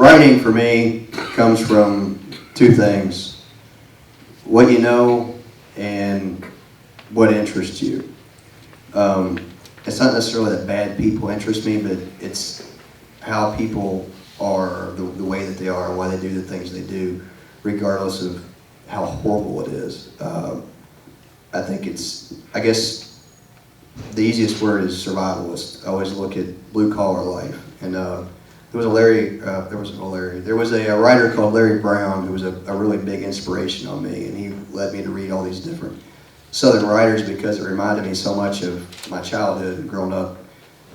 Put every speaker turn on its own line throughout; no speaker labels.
writing for me comes from two things: what you know and what interests you. It's not necessarily that bad people interest me, but it's how people are, the way that they are, and why they do the things they do, regardless of how horrible it is. I guess the easiest word is survivalist. I always look at blue collar life, and there was a writer called Larry Brown who was a really big inspiration on me, and he led me to read all these different Southern writers because it reminded me so much of my childhood growing up.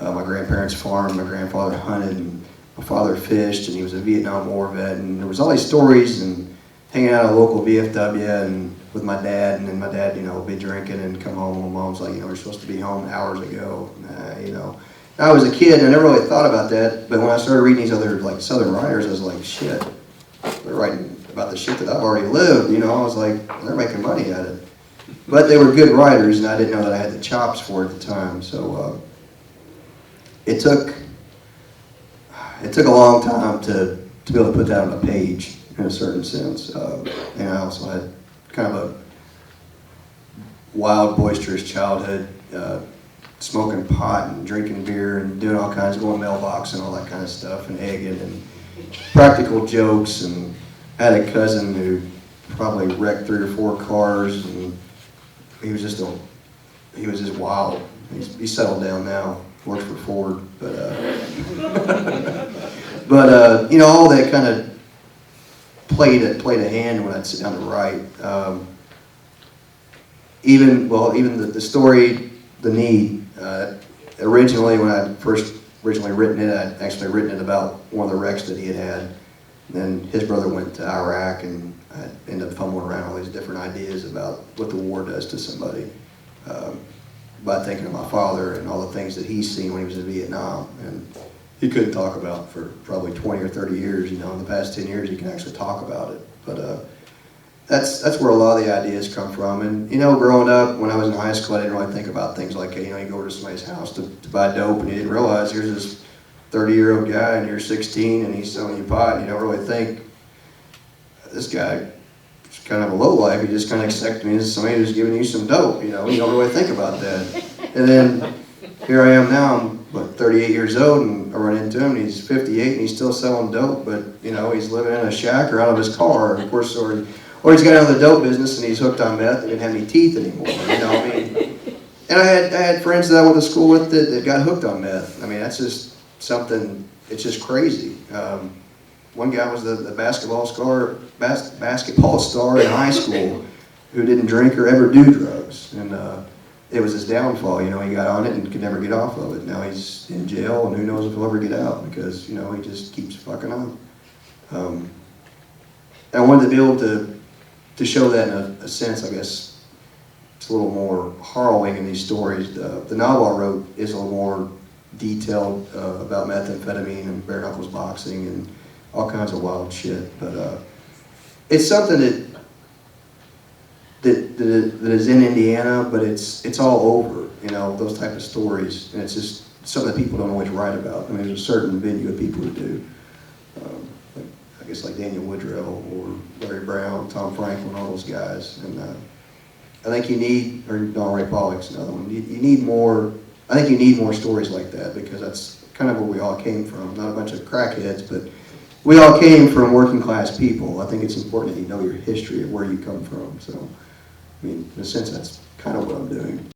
My grandparents farmed, my grandfather hunted, and my father fished, and he was a Vietnam War vet, and there was all these stories and hanging out at a local VFW and with my dad, and then my dad, would be drinking and come home, and mom's like, we're supposed to be home hours ago, I was a kid and I never really thought about that, but when I started reading these other Southern writers, I was like, shit, they're writing about the shit that I've already lived, I was like, they're making money at it. But they were good writers, and I didn't know that I had the chops for it at the time, so it took a long time to be able to put that on a page, in a certain sense. And I also had kind of a wild, boisterous childhood, smoking pot and drinking beer and doing all kinds, going mailbox and all that kind of stuff, and egging and practical jokes. And I had a cousin who probably wrecked 3 or 4 cars, and he was just wild. He's settled down now, works for Ford, but all that kind of played a hand when I'd sit down to write. Even the story, The Need. Originally, when I'd originally written it, I'd actually written it about one of the wrecks that he had. Then his brother went to Iraq, and I ended up fumbling around all these different ideas about what the war does to somebody. By thinking of my father and all the things that he's seen when he was in Vietnam, and he couldn't talk about for probably 20 or 30 years. In the past 10 years, he can actually talk about it. But that's where a lot of the ideas come from. And growing up, when I was in high school, I didn't really think about things like, you go over to somebody's house to buy dope, and you didn't realize here's this 30-year-old guy, and you're 16, and he's selling you pot. You don't really think this guy is kind of a lowlife. You just kind of accept me as somebody who's giving you some dope. You don't really think about that. And then here I am now. I'm 38 years old, and I run into him, and he's 58, and he's still selling dope, but he's living in a shack or out of his car, of course, or he's got out of the dope business and he's hooked on meth and didn't have any teeth anymore. And I had friends that I went to school with that got hooked on meth. That's just something. It's just crazy. One guy was the basketball star in high school who didn't drink or ever do drugs, and it was his downfall. He got on it and could never get off of it. Now he's in jail, and who knows if he'll ever get out because he just keeps fucking on. I wanted to be able to show that in a sense. I guess it's a little more harrowing in these stories. The novel I wrote is a little more detailed about methamphetamine and bare knuckles boxing and all kinds of wild shit. But it's something that is in Indiana, but it's all over, those type of stories, and it's just something that people don't always write about. There's a certain venue of people who do, like Daniel Woodrow or Larry Brown, Tom Franklin, all those guys, and I think you need, or Don Ray Pollock's another one. You need more. I think you need more stories like that because that's kind of where we all came from. Not a bunch of crackheads, but we all came from working class people. I think it's important that you know your history of where you come from. So, in a sense, that's kind of what I'm doing.